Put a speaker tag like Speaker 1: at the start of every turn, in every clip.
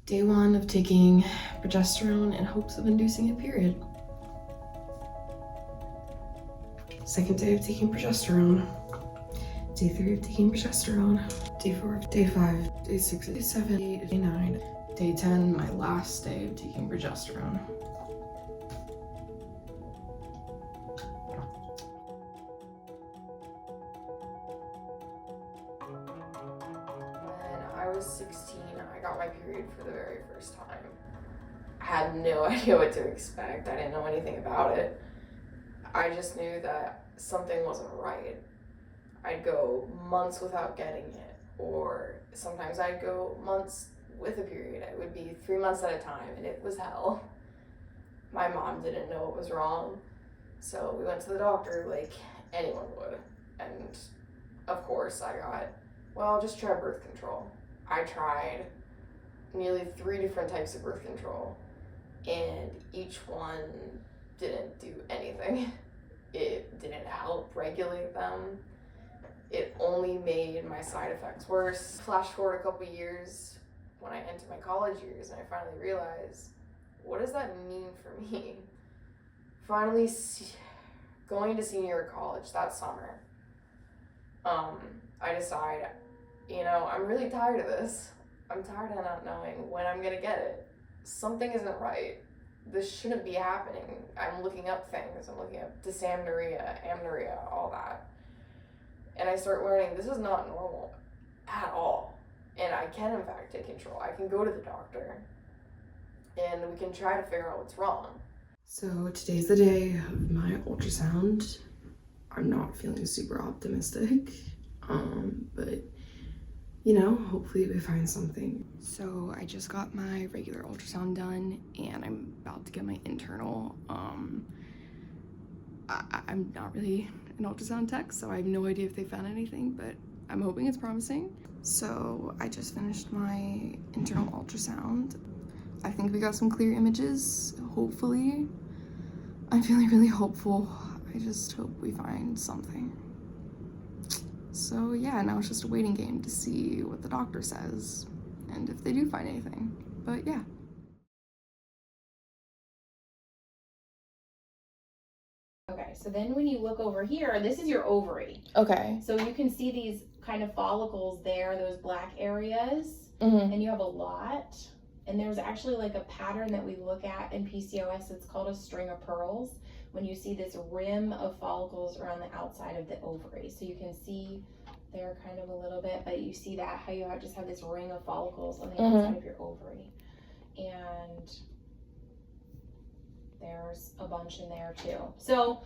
Speaker 1: Day 1 of taking progesterone in hopes of inducing a period. Second day of taking progesterone. Day 3 of taking progesterone. Day 4, day 5, day 6, day 7, day 9, day 10, my last day of taking progesterone. When I was 16, I got my period for the very first time. I had no idea what to expect. I didn't know anything about it. I just knew that something wasn't right. I'd go months without getting it, or sometimes I'd go months with a period. It would be 3 months at a time, and it was hell. My mom didn't know what was wrong, so we went to the doctor like anyone would. And of course I got, well, just try birth control. I tried nearly 3 different types of birth control, and each one didn't do anything. It didn't help regulate them. It only made my side effects worse. Flash forward a couple years when I entered my college years, and I finally realized, what does that mean for me? Finally going to senior year of college that summer, I decide, I'm really tired of this. I'm tired of not knowing when I'm gonna get it. Something isn't right. This shouldn't be happening. I'm looking up things. I'm looking up dysamenorrhea, amenorrhea, all that. And I start learning this is not normal at all. And I can, in fact, take control. I can go to the doctor and we can try to figure out what's wrong. So today's the day of my ultrasound. I'm not feeling super optimistic, but hopefully we find something. So I just got my regular ultrasound done and I'm about to get my internal. I'm not really an ultrasound tech, so I have no idea if they found anything, but I'm hoping it's promising. So I just finished my internal ultrasound. I think we got some clear images, hopefully. I'm feeling really hopeful. I just hope we find something. So yeah, now it's just a waiting game to see what the doctor says and if they do find anything. But yeah.
Speaker 2: Okay, so then when you look over here, this is your ovary.
Speaker 1: Okay.
Speaker 2: So you can see these kind of follicles there, those black areas,
Speaker 1: Mm-hmm.
Speaker 2: and you have a lot. And there's actually like a pattern that we look at in PCOS. It's called a string of pearls. When you see this rim of follicles around the outside of the ovary. So you can see there kind of a little bit, but you see that how you just have this ring of follicles on the outside of your ovary. And there's a bunch in there too. So,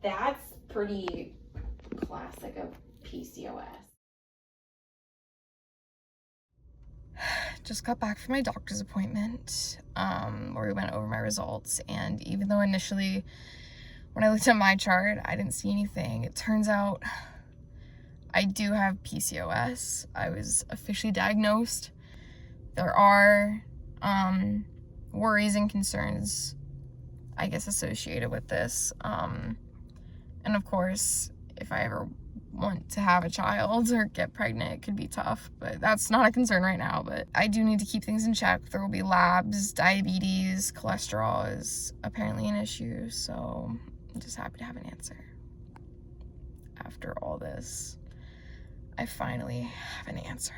Speaker 2: that's pretty classic of PCOS.
Speaker 1: Just got back from my doctor's appointment, where we went over my results, and even though initially when I looked at my chart I didn't see anything, it turns out I do have PCOS. I was officially diagnosed. There are worries and concerns, I guess, associated with this, and of course if I ever want to have a child or get pregnant, it could be tough, but that's not a concern right now. But I do need to keep things in check. There will be labs, diabetes, cholesterol is apparently an issue, so I'm just happy to have an answer. After all this, I finally have an answer.